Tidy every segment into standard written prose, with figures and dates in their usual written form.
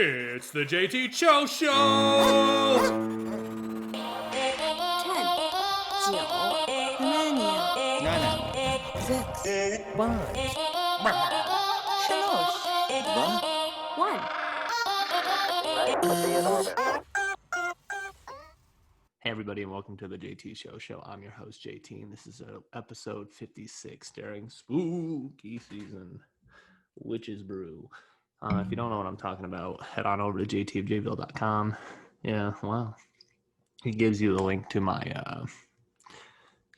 It's the JT Cho Show! 10, 9, 6, 5, 4, Hey everybody, and welcome to the JT Show. I'm your host JT, and this is episode 56 during spooky season, Witch's Brew. If you don't know what I'm talking about, head on over to jtofjville.com. Yeah, well, it gives you the link to my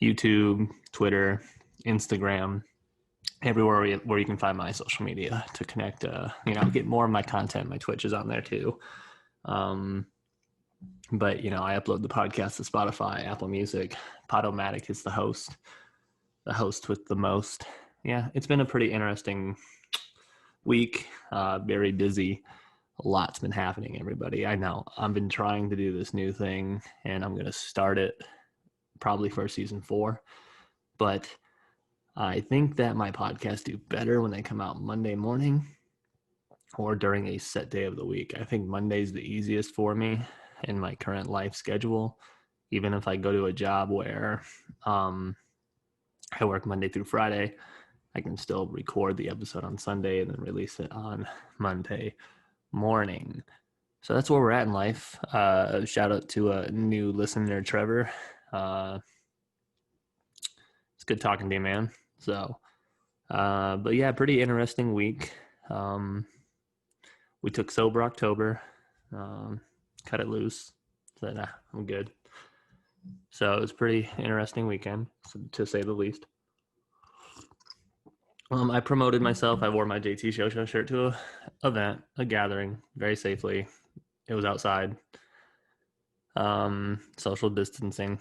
YouTube, Twitter, Instagram, everywhere where you can find my social media to connect. Get more of my content. My Twitch is on there too. But, I upload the podcast to Spotify, Apple Music. Podomatic is the host with the most. Yeah, it's been a pretty interesting week, very busy. A lot's been happening, everybody. I know. I've been trying to do this new thing, and I'm going to start it probably for season 4. But I think that my podcasts do better when they come out Monday morning or during a set day of the week. I think Monday's the easiest for me in my current life schedule. Even if I go to a job where I work Monday through Friday, I can still record the episode on Sunday and then release it on Monday morning. So that's where we're at in life. Shout out to a new listener, Trevor. It's good talking to you, man. So, but yeah, pretty interesting week. We took Sober October, cut it loose. So I'm good. So it was a pretty interesting weekend, to say the least. I promoted myself. I wore my JT Show shirt to an event, a gathering, very safely. It was outside. Social distancing.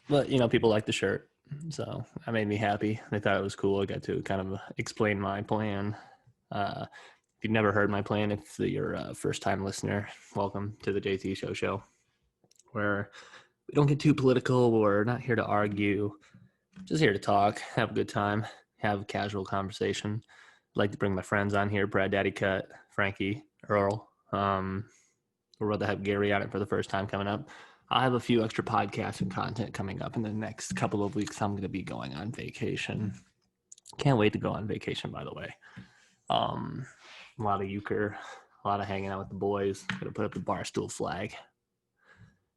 But, people like the shirt. So that made me happy. They thought it was cool. I got to kind of explain my plan. If you've never heard my plan, if you're a first-time listener, welcome to the JT Show, where we don't get too political. We're not here to argue. Just here to talk, have a good time, have a casual conversation. I'd like to bring my friends on here, Brad Daddy Cut, Frankie, Earl. We'll rather have Gary on it for the first time coming up. I have a few extra podcasts and content coming up in the next couple of weeks. I'm going to be going on vacation. Can't wait to go on vacation, by the way. A lot of euchre, a lot of hanging out with the boys. Going to put up the Barstool flag.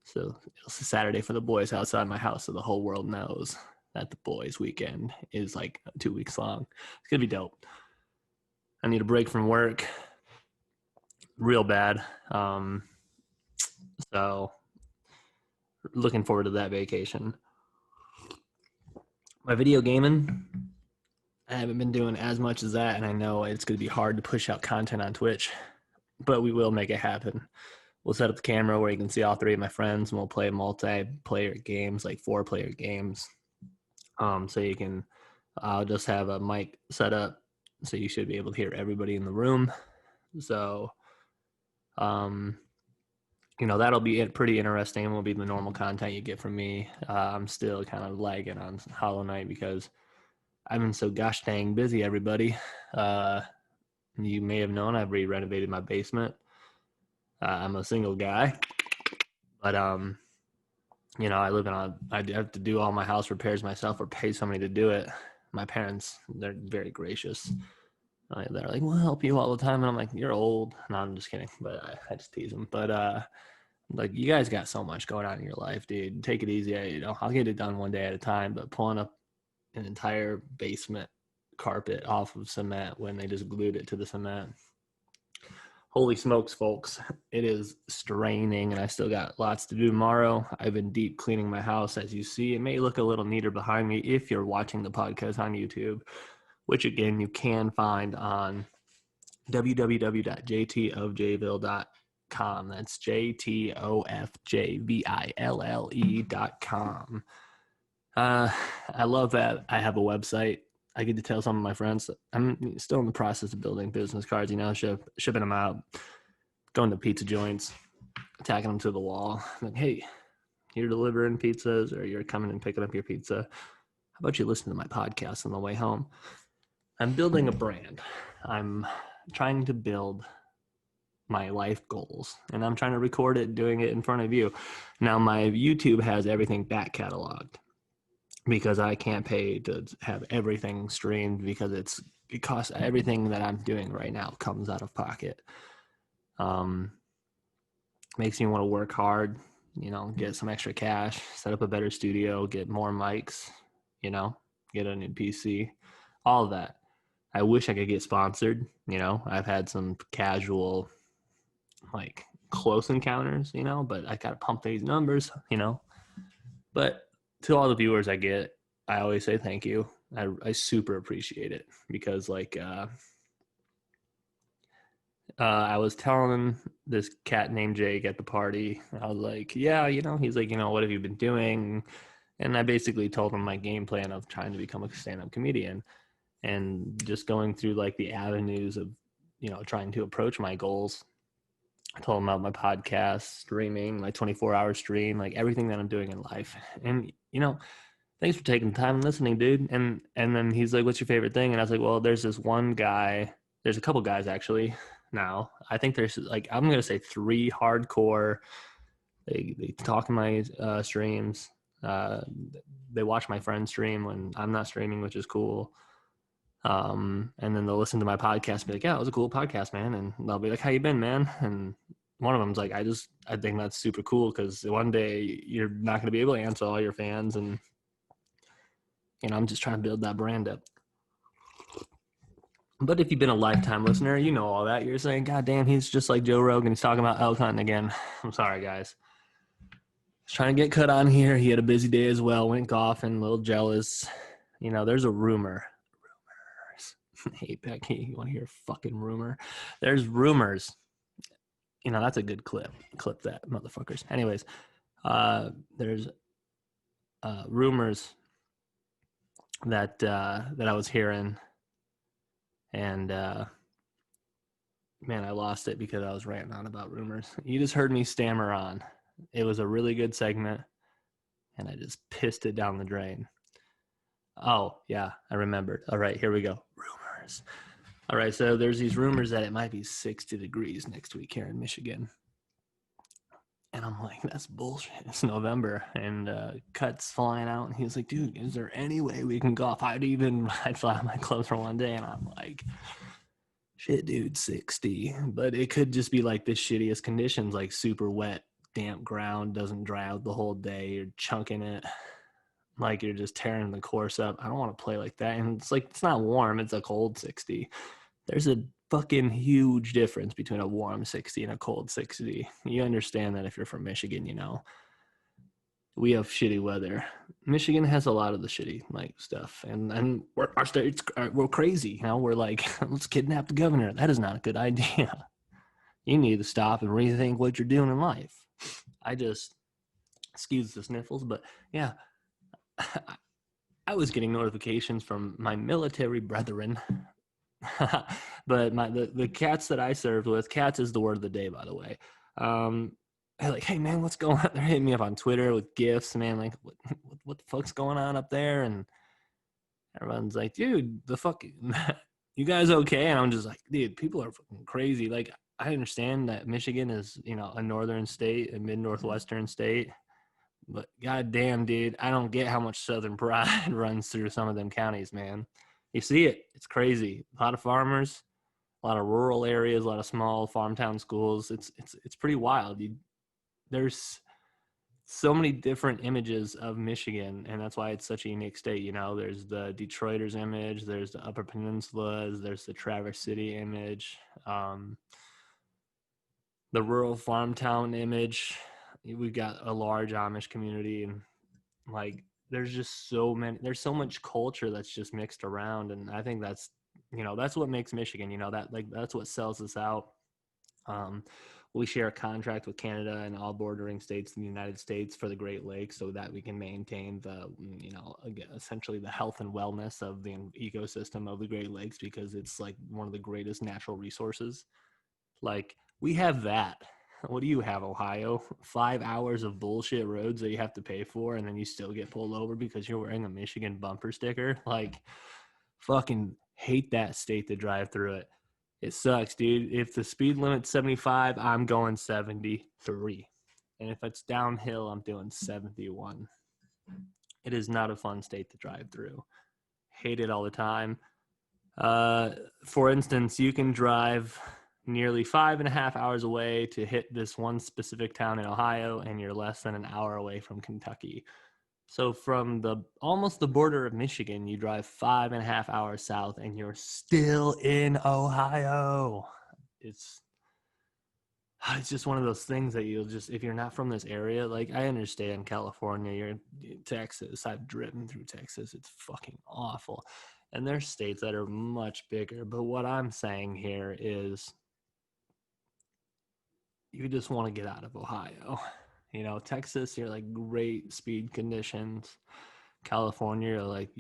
So it's a Saturday for the boys outside my house, so the whole world knows that the boys' weekend is like 2 weeks long. It's going to be dope. I need a break from work real bad. So looking forward to that vacation. My video gaming, I haven't been doing as much as that, and I know it's going to be hard to push out content on Twitch, but we will make it happen. We'll set up the camera where you can see all 3 of my friends, and we'll play multiplayer games, like 4-player games. So you can, I'll just have a mic set up, so you should be able to hear everybody in the room. So, that'll be pretty interesting. It won't be the normal content you get from me. I'm still kind of lagging on Hollow Knight because I've been so gosh dang busy, everybody. You may have known I've re-renovated my basement. I'm a single guy, but I live I have to do all my house repairs myself or pay somebody to do it. My parents, they're very gracious. They're like, we'll help you all the time. And I'm like, you're old. No, I'm just kidding. But I just tease them. But you guys got so much going on in your life, dude. Take it easy. I'll get it done one day at a time. But pulling up an entire basement carpet off of cement when they just glued it to the cement. Holy smokes, folks. It is straining, and I still got lots to do tomorrow. I've been deep cleaning my house, as you see. It may look a little neater behind me if you're watching the podcast on YouTube, which, again, you can find on www.jtofjville.com. That's JTOFJVILLE.com. I love that I have a website. I get to tell some of my friends I'm still in the process of building business cards, shipping them out, going to pizza joints, tacking them to the wall. Like, hey, you're delivering pizzas or you're coming and picking up your pizza. How about you listen to my podcast on the way home? I'm building a brand. I'm trying to build my life goals, and I'm trying to record it, doing it in front of you. Now my YouTube has everything back cataloged because I can't pay to have everything streamed because it costs, everything that I'm doing right now comes out of pocket. Makes me want to work hard, get some extra cash, set up a better studio, get more mics, get a new PC, all of that. I wish I could get sponsored. I've had some casual, like, close encounters, but I got to pump these numbers, But to all the viewers I get, I always say thank you. I super appreciate it because, like, I was telling this cat named Jake at the party, I was like, yeah, he's like, what have you been doing? And I basically told him my game plan of trying to become a stand-up comedian and just going through, like, the avenues of, trying to approach my goals. I told him about my podcast, streaming, my 24-hour stream, like everything that I'm doing in life. And, thanks for taking the time and listening, dude. And then he's like, what's your favorite thing? And I was like, well, there's this one guy, there's a couple guys actually now. I think there's, like, I'm going to say 3 hardcore. They talk in my streams. They watch my friend stream when I'm not streaming, which is cool. And then they'll listen to my podcast and be like, yeah, it was a cool podcast, man. And they'll be like, how you been, man? And one of them's like, I think that's super cool because one day you're not going to be able to answer all your fans. And, I'm just trying to build that brand up. But if you've been a lifetime listener, you know all that. You're saying, God damn, he's just like Joe Rogan. He's talking about elk hunting again. I'm sorry, guys. Just trying to get cut on here. He had a busy day as well. Went golfing, a little jealous. There's a rumor. Hey, Becky, you want to hear a fucking rumor? There's rumors. That's a good clip. Clip that, motherfuckers. Anyways, there's rumors that I was hearing, and man, I lost it because I was ranting on about rumors. You just heard me stammer on. It was a really good segment, and I just pissed it down the drain. Oh, yeah, I remembered. All right, here we go. Rumors. All right, so there's these rumors that it might be 60 degrees next week here in Michigan. And I'm like, that's bullshit. It's November, and Cut's flying out, and he's like, dude, is there any way we can golf? I'd fly out my clothes for one day, and I'm like, shit, dude, 60. But it could just be like the shittiest conditions, like super wet, damp ground, doesn't dry out the whole day. You're chunking it. Like you're just tearing the course up. I don't want to play like that. And it's like, it's not warm. It's a cold 60. There's a fucking huge difference between a warm 60 and a cold 60. You understand that if you're from Michigan, we have shitty weather. Michigan has a lot of the shitty stuff. And our states, we're crazy. We're like, let's kidnap the governor. That is not a good idea. You need to stop and rethink what you're doing in life. Excuse the sniffles, but yeah. I was getting notifications from my military brethren, but the cats that I served with, cats is the word of the day, by the way. They're like, hey man, what's going on? They're hitting me up on Twitter with gifts, man. Like, what the fuck's going on up there? And everyone's like, dude, the fuck, you guys okay? And I'm just like, dude, people are fucking crazy. Like, I understand that Michigan is, a northern state, a mid-northwestern state. But goddamn, dude, I don't get how much Southern pride runs through some of them counties, man. You see it. It's crazy. A lot of farmers, a lot of rural areas, a lot of small farm town schools. It's pretty wild. There's so many different images of Michigan, and that's why it's such a unique state. There's the Detroiters image, there's the Upper Peninsulas, there's the Traverse City image, the rural farm town image. We've got a large Amish community, and there's just there's so much culture that's just mixed around. And I think that's what makes Michigan, that's what sells us out. We share a contract with Canada and all bordering states in the United States for the Great Lakes so that we can maintain the, essentially the health and wellness of the ecosystem of the Great Lakes, because it's like one of the greatest natural resources. Like, we have that. What do you have, Ohio? 5 hours of bullshit roads that you have to pay for, and then you still get pulled over because you're wearing a Michigan bumper sticker? Like, fucking hate that state to drive through it. It sucks, dude. If the speed limit's 75, I'm going 73. And if it's downhill, I'm doing 71. It is not a fun state to drive through. Hate it all the time. For instance, you can drive nearly 5.5 hours away to hit this one specific town in Ohio, and you're less than an hour away from Kentucky. So from almost the border of Michigan, you drive 5.5 hours south, and you're still in Ohio. It's just one of those things that you'll just, if you're not from this area, like I understand California, you're in Texas. I've driven through Texas. It's fucking awful. And there's states that are much bigger. But what I'm saying here is you just want to get out of Ohio. You know, Texas, you're like great speed conditions. California, you're like,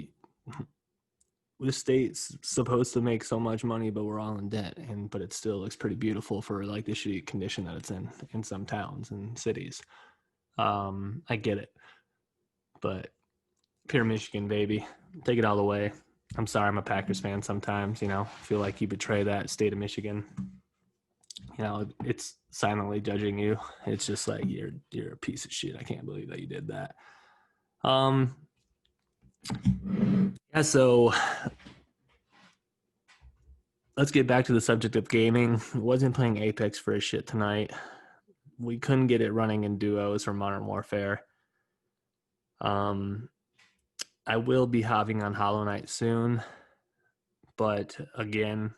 the state's supposed to make so much money, but we're all in debt. But it still looks pretty beautiful for like the shitty condition that it's in some towns and cities. I get it. But pure Michigan, baby. Take it all the way. I'm sorry, I'm a Packers fan sometimes, you know, feel like you betray that state of Michigan. You know, it's silently judging you. It's just like, you're a piece of shit. I can't believe that you did that. Yeah, so let's get back to the subject of gaming. Wasn't playing Apex for a shit tonight. We couldn't get it running in duos for Modern Warfare. I will be hopping on Hollow Knight soon, but again,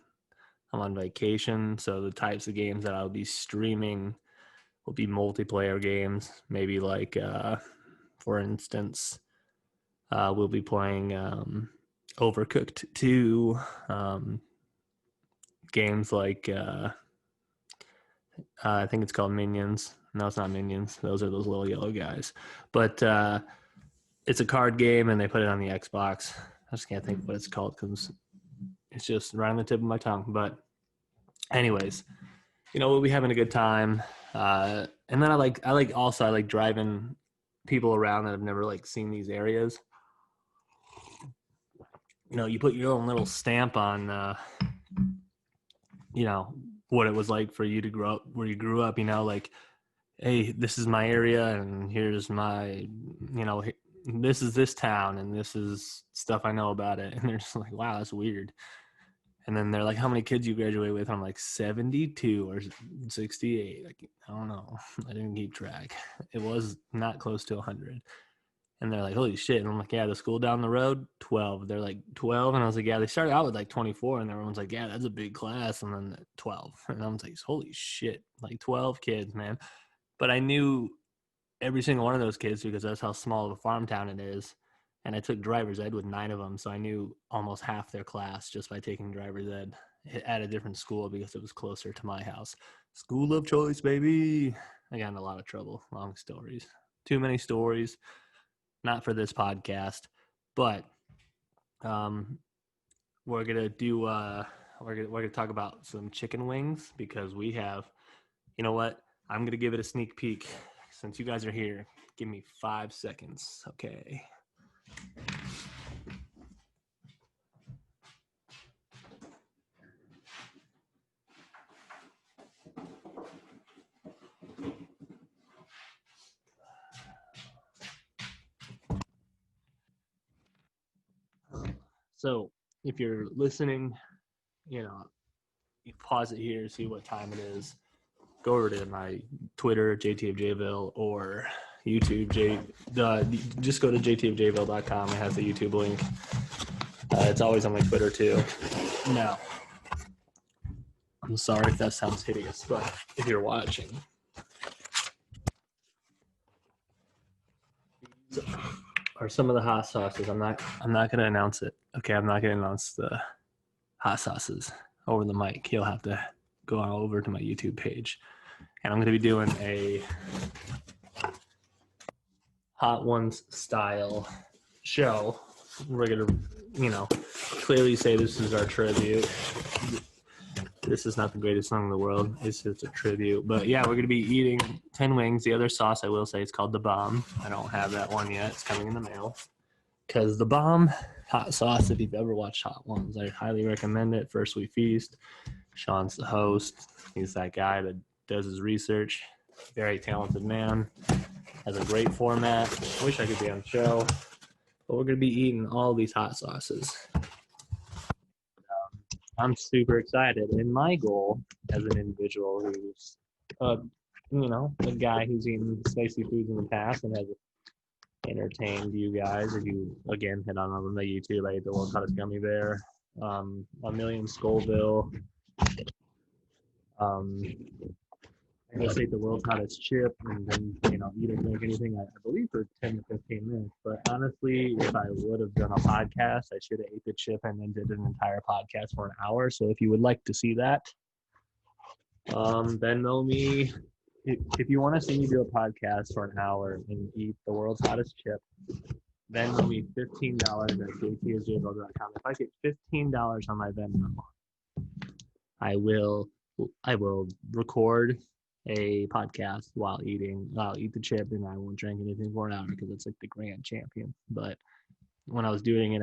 I'm on vacation, so the types of games that I'll be streaming will be multiplayer games. Maybe like, for instance, we'll be playing Overcooked 2, games like, I think it's called Minions. No, it's not Minions. Those are those little yellow guys. But it's a card game, and they put it on the Xbox. I just can't think of what it's called because it's just right on the tip of my tongue. But anyways, you know, we'll be having a good time. And then I like driving people around that have never like seen these areas. You know, you put your own little stamp on, you know, what it was like for you to grow up where you grew up, you know, like, hey, this is my area and here's my, you know, this is this town and this is stuff I know about it. And they're just like, wow, that's weird. And then they're like, how many kids you graduate with? I'm like, 72 or 68. Like, I don't know. I didn't keep track. It was not close to 100. And they're like, holy shit. And I'm like, yeah, the school down the road, 12. They're like, 12. And I was like, yeah, they started out with like 24. And everyone's like, yeah, that's a big class. And then 12. And I was like, holy shit, like 12 kids, man. But I knew every single one of those kids because that's how small of a farm town it is. And I took driver's ed with 9 of them. So I knew almost half their class just by taking driver's ed at a different school because it was closer to my house. School of choice, baby. I got in a lot of trouble. Long stories. Too many stories. Not for this podcast, but we're gonna do we're gonna talk about some chicken wings because we have, you know what? I'm gonna give it a sneak peek since you guys are here. Give me 5 seconds, okay? So if you're listening, you know, you pause it here, see what time it is. Go over to my Twitter, JTFJville, or YouTube, just go to jtfjville.com. It has the YouTube link. It's always on my Twitter too. Now, I'm sorry if that sounds hideous, but if you're watching, or some of the hot sauces. I'm not going to announce it. Okay, I'm not going to announce the hot sauces over the mic. You'll have to go on over to my YouTube page. And I'm going to be doing a Hot Ones style show. We're going to, you know, clearly say this is our tribute. This is not the greatest song in the world. It's just a tribute. But yeah, we're going to be eating 10 wings. The other sauce, I will say, is called The Bomb. I don't have that one yet. It's coming in the mail. Because The Bomb hot sauce, if you've ever watched Hot Ones, I highly recommend it. First We Feast. Sean's the host. He's that guy that does his research. Very talented man. Has a great format. I wish I could be on the show. But we're going to be eating all these hot sauces. I'm super excited. And my goal as an individual who's, a guy who's eaten spicy foods in the past and has entertained you guys. If you, again, head on over to my YouTube, I ate the world's hottest gummy bear. A million Scoville. I just ate the world's hottest chip and then, eat or drink anything, I believe, for 10 to 15 minutes. But honestly, if I would have done a podcast, I should have ate the chip and then did an entire podcast for an hour. So if you would like to see that, then know me. If you want to see me do a podcast for an hour and eat the world's hottest chip, then know me $15 at jtsjbo.com. If I get $15 on my Venmo, I will record a podcast while eating. I'll eat the chip and I won't drink anything for an hour because it's like the grand champion. But when I was doing it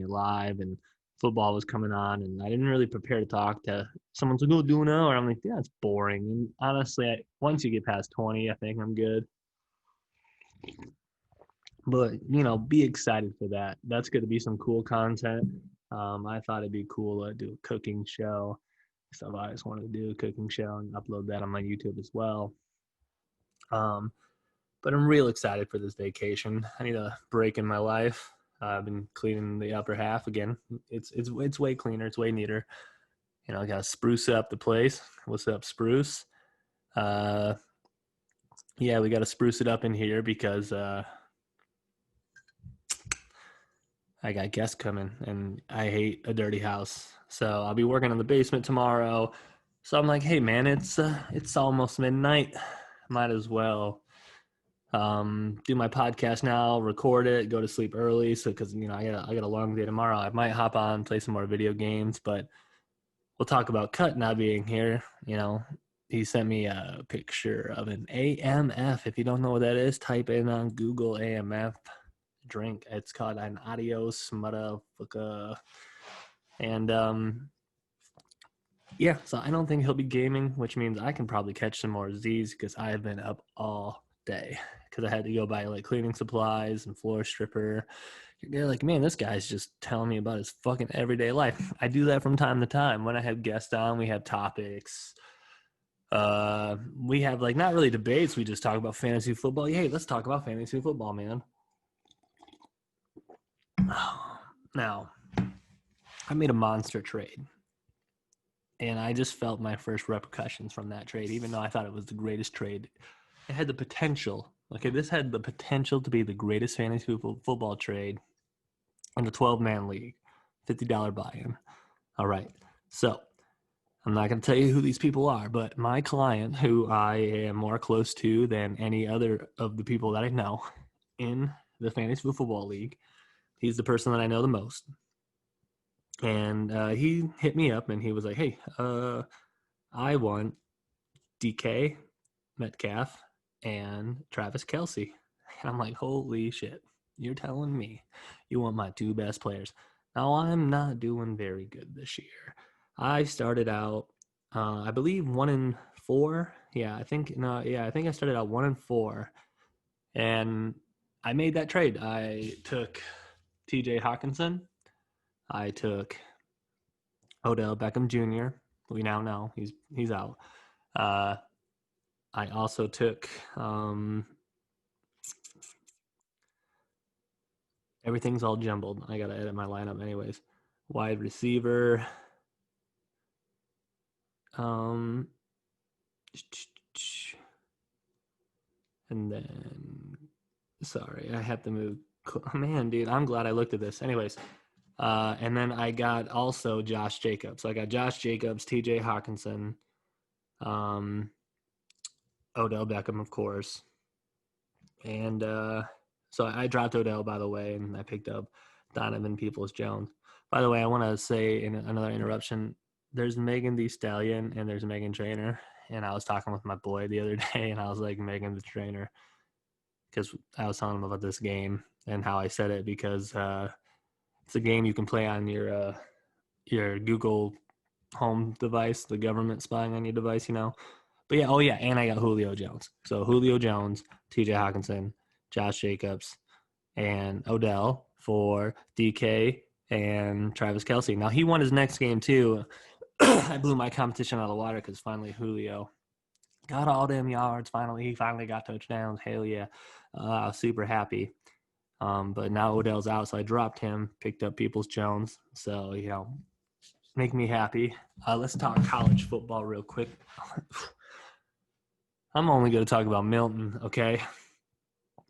live and football was coming on and I didn't really prepare to talk to someone's like, oh, do an hour. I'm like, yeah, it's boring. And honestly, once you get past 20, I think I'm good. But, be excited for that. That's going to be some cool content. I thought it'd be cool to do a cooking show. So I've always wanted to do a cooking show and upload that on my YouTube as well. But I'm real excited for this vacation. I need a break in my life. I've been cleaning the upper half again. It's way cleaner. It's way neater. I got to spruce up the place. What's up, Spruce? Yeah, we got to spruce it up in here because I got guests coming, and I hate a dirty house. So I'll be working on the basement tomorrow. So I'm like, hey man, it's almost midnight. Might as well do my podcast now, record it, go to sleep early. So because I got a long day tomorrow. I might hop on, play some more video games, but we'll talk about Cut not being here. He sent me a picture of an AMF. If you don't know what that is, type in on Google AMF drink. It's called an Adios motherfucker. And yeah, so I don't think he'll be gaming, which means I can probably catch some more Z's because I have been up all day because I had to go buy like cleaning supplies and floor stripper. They're like, man, this guy's just telling me about his fucking everyday life. I do that from time to time. When I have guests on, we have topics. We have like not really debates. We just talk about fantasy football. Hey, let's talk about fantasy football, man. Now, I made a monster trade. And I just felt my first repercussions from that trade, even though I thought it was the greatest trade. It had the potential. Okay, this had the potential to be the greatest fantasy football trade in the 12-man league. $50 buy-in. All right. So I'm not going to tell you who these people are, but my client, who I am more close to than any other of the people that I know in the fantasy football league, he's the person that I know the most. And he hit me up and he was like, hey, I want DK, Metcalf, and Travis Kelce. And I'm like, holy shit, you're telling me you want my two best players. Now, I'm not doing very good this year. I started out, I believe, 1-4. I think I started out 1-4. And I made that trade. I took TJ Hawkinson. I took Odell Beckham Jr. We now know he's out. I also took everything's all jumbled. I gotta edit my lineup anyways. Wide receiver. And then sorry, I have to move. Man, dude, I'm glad I looked at this. Anyways. And then I got also Josh Jacobs. So I got Josh Jacobs, TJ Hawkinson, Odell Beckham, of course. And so I dropped Odell, by the way, and I picked up Donovan Peoples-Jones. By the way, I want to say in another interruption, there's Megan Thee Stallion and there's Megan Trainor. And I was talking with my boy the other day, and I was like, Megan the Trainer, because I was telling him about this game and how I said it because it's a game you can play on your Google home device, the government spying on your device, you know. But yeah, oh yeah, and I got Julio Jones. So Julio Jones, TJ Hawkinson, Josh Jacobs, and Odell for DK and Travis Kelce. Now he won his next game too. I blew my competition out of the water because finally Julio got all them yards. He finally got touchdowns. Hell yeah. I was super happy. But now Odell's out, so I dropped him, picked up Peoples Jones. So, you know, make me happy. Let's talk college football real quick. I'm only going to talk about Milton, okay?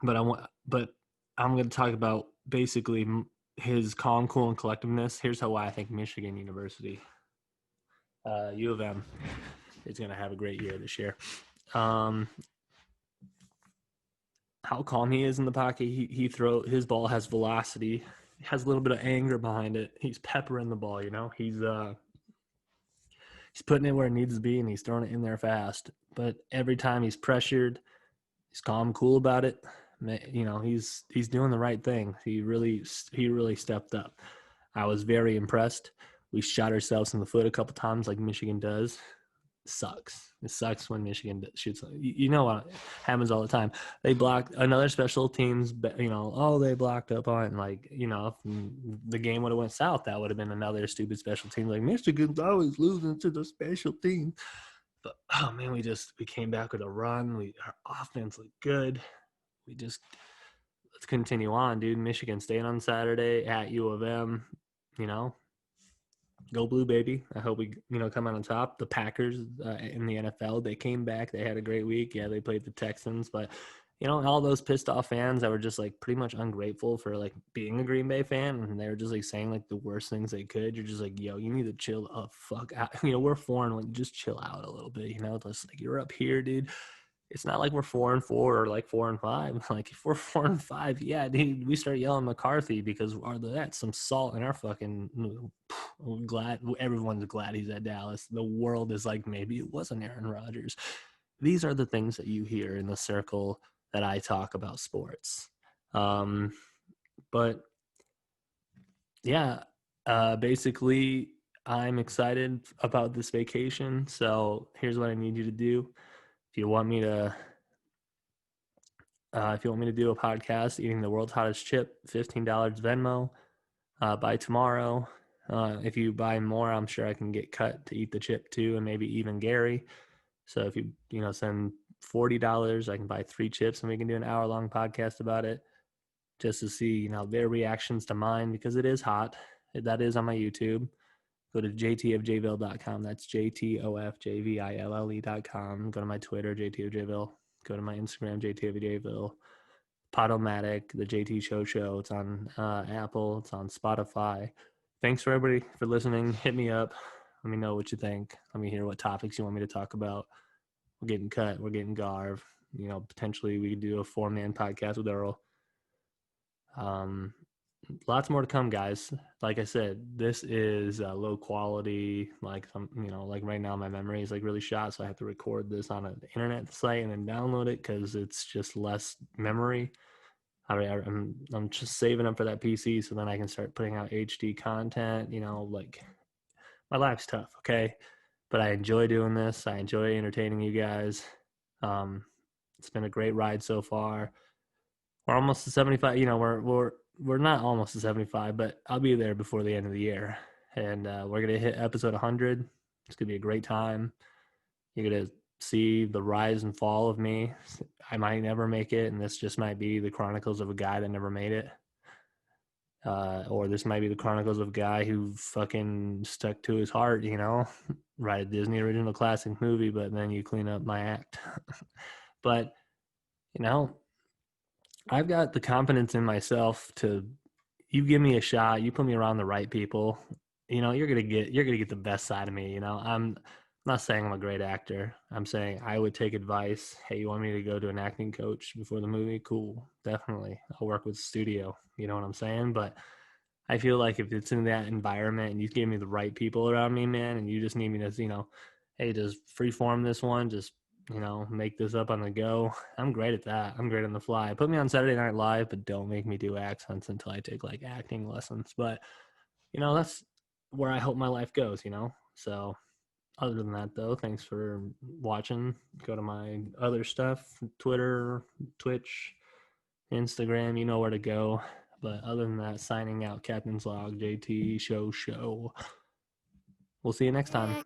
But I'm going to talk about basically his calm, cool, and collectiveness. Here's why I think Michigan University, U of M, is going to have a great year this year. How calm he is in the pocket. His ball has velocity. He has a little bit of anger behind it. He's peppering the ball, you know. He's putting it where it needs to be, and he's throwing it in there fast. But every time he's pressured, he's calm, cool about it. You know, he's doing the right thing. He really stepped up. I was very impressed. We shot ourselves in the foot a couple times, like Michigan does. It sucks when Michigan shoots. You know what happens all the time. They blocked another special teams, you know, they blocked up on, like, you know, if the game would have went south, that would have been another stupid special team. Like, Michigan's always losing to the special team. But, oh, man, we came back with a run. Our offense looked good. Let's continue on, dude. Michigan State on Saturday at U of M, you know. Go Blue, baby. I hope we, you know, come out on top. The Packers in the NFL, they came back. They had a great week. Yeah, they played the Texans. But, you know, all those pissed off fans that were just, like, pretty much ungrateful for, like, being a Green Bay fan, and they were just, like, saying, like, the worst things they could. You're just like, yo, you need to chill the fuck out. You know, we're 4-1. Just chill out a little bit, you know. Just, like, you're up here, dude. It's not like we're 4-4 or like 4-5. Like, if we're 4-5, yeah, dude, we start yelling McCarthy because that's some salt in our fucking. Everyone's glad he's at Dallas. The world is like, maybe it wasn't Aaron Rodgers. These are the things that you hear in the circle that I talk about sports. But yeah, basically, I'm excited about this vacation. So here's what I need you to do. If you want me to do a podcast, eating the world's hottest chip, $15 Venmo, by tomorrow. If you buy more, I'm sure I can get cut to eat the chip too, and maybe even Gary. So if you send $40, I can buy 3 chips, and we can do an hour-long podcast about it, just to see their reactions to mine, because it is hot. That is on my YouTube. Go to jtofjville.com. That's jtofjvill.com. Go to my Twitter, jtofjville. Go to my Instagram, jtofjville. Podomatic, the JT Show. It's on Apple. It's on Spotify. Thanks for everybody for listening. Hit me up. Let me know what you think. Let me hear what topics you want me to talk about. We're getting cut. We're getting Garv. Potentially we could do a 4-man podcast with Earl. Lots more to come, guys. Like I said, this is low quality. Like right now my memory is like really shot, so I have to record this on an internet site and then download it because it's just less memory. I'm just saving up for that PC so then I can start putting out HD content. Like, my life's tough, okay? But I enjoy doing this. I enjoy entertaining you guys. It's been a great ride so far. We're almost to 75. We're not almost to 75, but I'll be there before the end of the year. And we're going to hit episode 100. It's going to be a great time. You're going to see the rise and fall of me. I might never make it, and this just might be the chronicles of a guy that never made it. Or this might be the chronicles of a guy who fucking stuck to his heart, write a Disney original classic movie, but then you clean up my act. But, I've got the confidence in myself you give me a shot, you put me around the right people, you're gonna get the best side of me. I'm not saying I'm a great actor. I'm saying I would take advice. Hey, you want me to go to an acting coach before the movie? Cool, definitely. I'll work with the studio. You know what I'm saying? But I feel like if it's in that environment and you give me the right people around me, man, and you just need me to, hey, just freeform this one, just make this up on the go. I'm great at that. I'm great on the fly. Put me on Saturday Night Live, but don't make me do accents until I take like acting lessons. But, that's where I hope my life goes, So other than that, though, thanks for watching. Go to my other stuff, Twitter, Twitch, Instagram, you know where to go. But other than that, signing out, Captain's Log, JT, show. We'll see you next time.